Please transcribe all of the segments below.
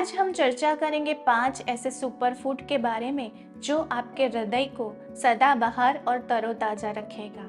आज हम चर्चा करेंगे 5 ऐसे सुपर फूड के बारे में जो आपके हृदय को सदाबहार और तरोताजा रखेगा।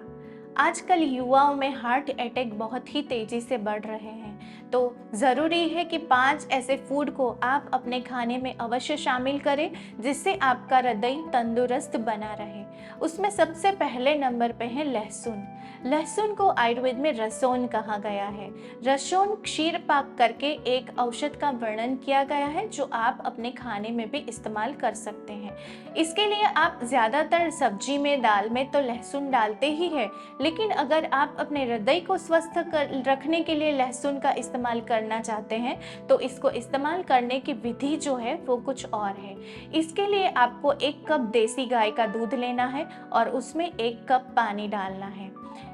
आजकल युवाओं में हार्ट अटैक बहुत ही तेजी से बढ़ रहे हैं, तो ज़रूरी है कि 5 ऐसे फूड को आप अपने खाने में अवश्य शामिल करें जिससे आपका हृदय तंदुरुस्त बना रहे। उसमें सबसे पहले नंबर पे है लहसुन। लहसुन को आयुर्वेद में रसोन कहा गया है। रसोन क्षीर पाक करके एक औषध का वर्णन किया गया है जो आप अपने खाने में भी इस्तेमाल कर सकते हैं। इसके लिए आप ज़्यादातर सब्जी में, दाल में तो लहसुन डालते ही हैं, लेकिन अगर आप अपने हृदय को स्वस्थ रखने के लिए लहसुन का इस्तेमाल करना चाहते हैं तो इसको इस्तेमाल करने की विधि जो है वो कुछ और है। इसके लिए आपको 1 कप देसी गाय का दूध लेना है और उसमें 1 कप पानी डालना है।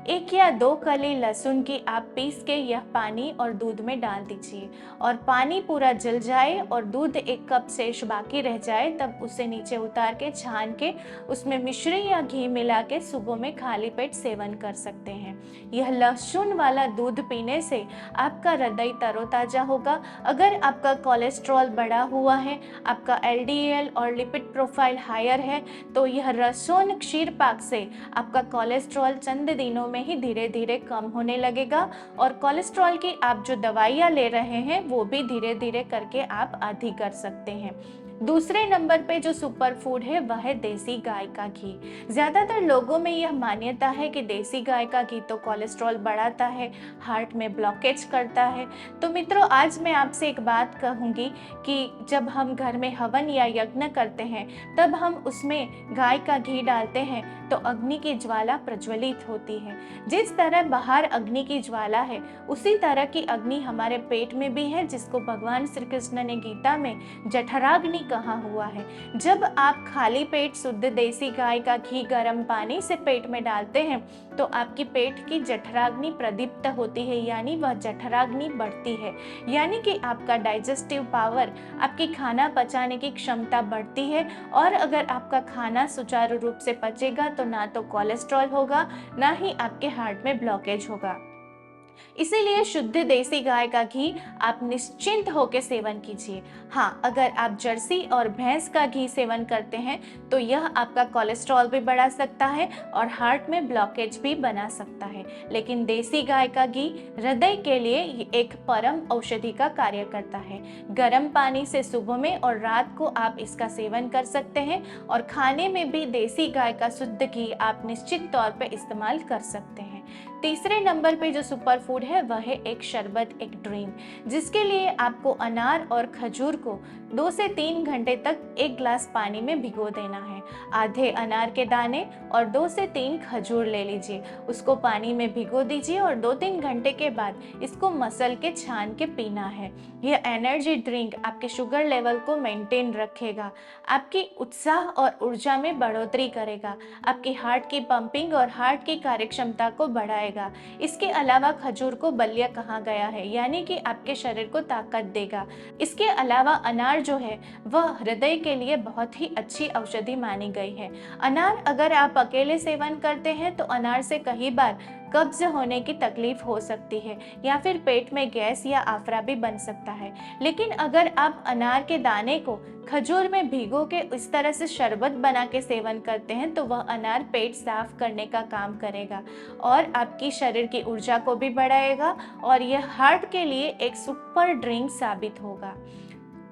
1 या 2 कली लहसुन की आप पीस के यह पानी और दूध में डाल दीजिए और पानी पूरा जल जाए और दूध 1 कप शेष बाकी रह जाए तब उसे नीचे उतार के छान के उसमें मिश्री या घी मिला के सुबह में खाली पेट सेवन कर सकते हैं। यह लहसुन वाला दूध पीने से आपका हृदय तरोताजा होगा। अगर आपका कोलेस्ट्रॉल बढ़ा हुआ है, आपका LDL और लिपिड प्रोफाइल हायर है, तो यह लहसुन क्षीर पाक से आपका कोलेस्ट्रॉल चंद दिनों में ही धीरे धीरे कम होने लगेगा और कोलेस्ट्रॉल की आप जो दवाइयाँ ले रहे हैं वो भी धीरे धीरे करके आप आधी कर सकते हैं। दूसरे नंबर पे जो सुपर फूड है वह है देसी गाय का घी। ज़्यादातर लोगों में यह मान्यता है कि देसी गाय का घी तो कोलेस्ट्रॉल बढ़ाता है, हार्ट में ब्लॉकेज करता है। तो मित्रों, आज मैं आपसे एक बात कहूँगी कि जब हम घर में हवन या यज्ञ करते हैं तब हम उसमें गाय का घी डालते हैं तो अग्नि की ज्वाला प्रज्वलित होती है। जिस तरह बाहर अग्नि की ज्वाला है उसी तरह की अग्नि हमारे पेट में भी है, जिसको भगवान श्री कृष्ण ने गीता में जठराग्नि कहा हुआ है। जब आप खाली पेट शुद्ध देसी गाय का घी गर्म पानी से पेट में डालते हैं तो आपकी पेट की जठराग्नि प्रदीप्त होती है, यानी वह जठराग्नि बढ़ती है, यानी कि आपका डाइजेस्टिव पावर, आपकी खाना पचाने की क्षमता बढ़ती है। और अगर आपका खाना सुचारू रूप से पचेगा तो ना तो कोलेस्ट्रॉल होगा, ना ही आपके हार्ट में ब्लॉकेज होगा। इसीलिए शुद्ध देसी गाय का घी आप निश्चिंत होकर सेवन कीजिए। हाँ, अगर आप जर्सी और भैंस का घी सेवन करते हैं तो यह आपका कोलेस्ट्रॉल भी बढ़ा सकता है और हार्ट में ब्लॉकेज भी बना सकता है, लेकिन देसी गाय का घी हृदय के लिए एक परम औषधि का कार्य करता है। गर्म पानी से सुबह में और रात को आप इसका सेवन कर सकते हैं और खाने में भी देसी गाय का शुद्ध घी आप निश्चित तौर पर इस्तेमाल कर सकते हैं। तीसरे नंबर पे जो सुपर फूड है वह है एक शरबत, एक ड्रिंक, जिसके लिए आपको अनार और खजूर को 2 से 3 घंटे तक 1 ग्लास पानी में भिगो देना है। आधे अनार के दाने और 2 से 3 खजूर ले लीजिए, उसको पानी में भिगो दीजिए और 2-3 घंटे के बाद इसको मसल के छान के पीना है। यह एनर्जी ड्रिंक आपके शुगर लेवल को मेंटेन रखेगा, आपकी उत्साह और ऊर्जा में बढ़ोतरी करेगा, आपकी हार्ट की पंपिंग और हार्ट की कार्यक्षमता को बढ़ाएगा। इसके अलावा खजूर को बलिया कहा गया है, यानी कि आपके शरीर को ताकत देगा। इसके अलावा अनार जो है वह हृदय के लिए बहुत ही अच्छी औषधि मानी गई है। अनार अगर आप अकेले सेवन करते हैं तो अनार से कई बार कब्ज होने की तकलीफ हो सकती है या फिर पेट में गैस या आफरा भी बन सकता है, लेकिन अगर आप अनार के दाने को खजूर में भिगो के इस तरह से शरबत बना के सेवन करते हैं तो वह अनार पेट साफ करने का काम करेगा और आपकी शरीर की ऊर्जा को भी बढ़ाएगा और यह हार्ट के लिए एक सुपर ड्रिंक साबित होगा।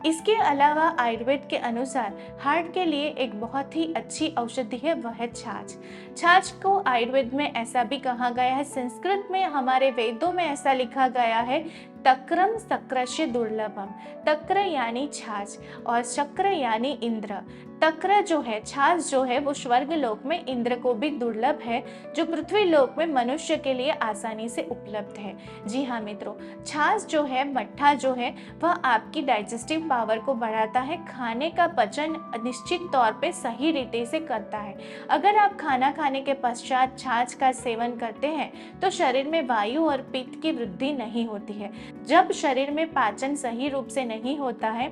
इसके अलावा आयुर्वेद के अनुसार हार्ट के लिए एक बहुत ही अच्छी औषधि है वह है छाछ। छाछ को आयुर्वेद में ऐसा भी कहा गया है, संस्कृत में हमारे वेदों में ऐसा लिखा गया है, तक्रम शक्रस्य दुर्लभम। तक्र यानी छाछ और शक्र यानी इंद्र। तक्र जो है, छाछ जो है, वो स्वर्ग लोक में इंद्र को भी दुर्लभ है, जो पृथ्वी लोक में मनुष्य के लिए आसानी से उपलब्ध है। जी हाँ मित्रों, छाछ जो है, मट्ठा जो है, वह आपकी डाइजेस्टिव पावर को बढ़ाता है, खाने का पचन निश्चित तौर पे सही रीति से करता है। अगर आप खाना खाने के पश्चात छाछ का सेवन करते हैं तो शरीर में वायु और पित्त की वृद्धि नहीं होती है। जब शरीर में पाचन सही रूप से नहीं होता है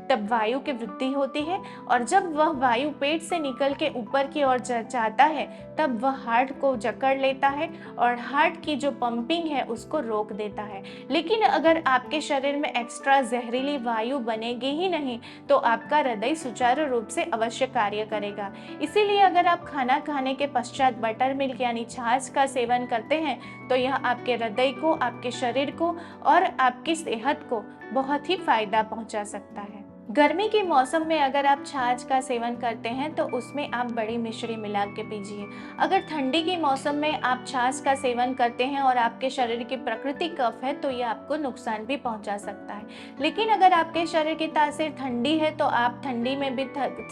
तब वायु की वृद्धि होती है, और जब वह वायु पेट से निकल के ऊपर की ओर जाता है तब वह हार्ट को जकड़ लेता है और हार्ट की जो पंपिंग है उसको रोक देता है। लेकिन अगर आपके शरीर में एक्स्ट्रा जहरीली वायु बनेगी ही नहीं तो आपका हृदय सुचारू रूप से अवश्य कार्य करेगा। इसीलिए अगर आप खाना खाने के पश्चात बटर मिल्क यानी छाछ का सेवन करते हैं तो यह आपके हृदय को, आपके शरीर को और आपकी सेहत को बहुत ही फायदा पहुंचा सकता है। गर्मी के मौसम में अगर आप छाछ का सेवन करते हैं तो उसमें आप बड़ी मिश्री मिला के पीजिए। अगर ठंडी के मौसम में आप छाछ का सेवन करते हैं और आपके शरीर की प्रकृति कफ है तो यह आपको नुकसान भी पहुंचा सकता है। लेकिन अगर आपके शरीर की तासीर ठंडी है तो आप ठंडी में भी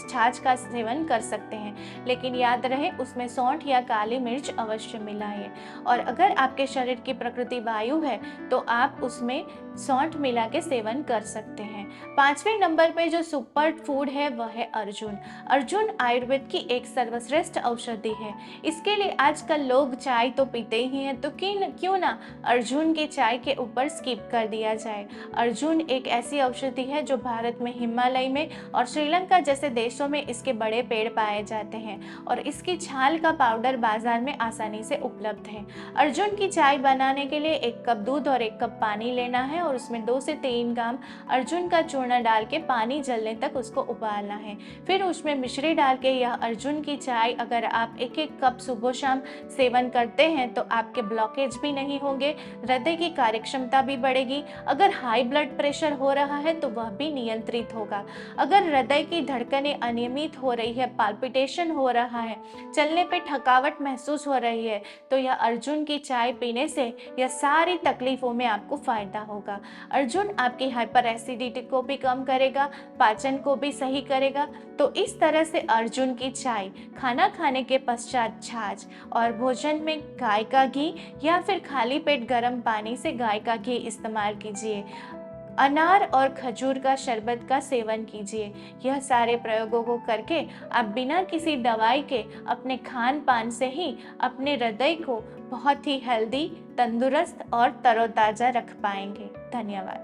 छाछ का सेवन कर सकते हैं, लेकिन याद रहे उसमें सौंठ या काली मिर्च अवश्य मिलाइए। और अगर आपके शरीर की प्रकृति वायु है तो आप उसमें सौंठ मिला के सेवन कर सकते हैं। 5वें नंबर पे जो सुपर फूड है वह है अर्जुन। अर्जुन आयुर्वेद की एक सर्वश्रेष्ठ औषधि है। इसके लिए आजकल लोग चाय तो पीते ही हैं, तो क्यों ना अर्जुन के चाय के ऊपर स्किप कर दिया जाए। अर्जुन एक ऐसी औषधि है जो भारत में हिमालय में और श्रीलंका जैसे देशों में इसके बड़े पेड़ पाए जाते हैं और इसकी छाल का पाउडर बाजार में आसानी से उपलब्ध है। अर्जुन की चाय बनाने के लिए 1 कप दूध और 1 कप पानी लेना है और उसमें 2 से 3 ग्राम अर्जुन का चूर्ण डाल के पानी जलने तक उसको उबालना है। फिर उसमें मिश्री डाल के यह अर्जुन की चाय अगर आप 1-1 कप सुबह शाम सेवन करते हैं तो आपके ब्लॉकेज भी नहीं होंगे, हृदय की कार्यक्षमता भी बढ़ेगी। अगर हाई ब्लड प्रेशर हो रहा है तो वह भी नियंत्रित होगा। अगर हृदय की धड़कनें अनियमित हो रही है, पाल्पिटेशन हो रहा है, चलने पे थकावट महसूस हो रही है तो यह अर्जुन की चाय पीने से यह सारी तकलीफों में आपको फायदा होगा। अर्जुन आपकी हाइपर एसिडिटी को भी कम करेगा, पाचन को भी सही करेगा। तो इस तरह से अर्जुन की चाय, खाना खाने के पश्चात छाछ और भोजन में गाय का घी या फिर खाली पेट गर्म पानी से गाय का घी इस्तेमाल कीजिए। अनार और खजूर का शरबत का सेवन कीजिए। यह सारे प्रयोगों को करके आप बिना किसी दवाई के अपने खान पान से ही अपने हृदय को बहुत ही हेल्दी, तंदुरुस्त और तरोताज़ा रख पाएंगे। धन्यवाद।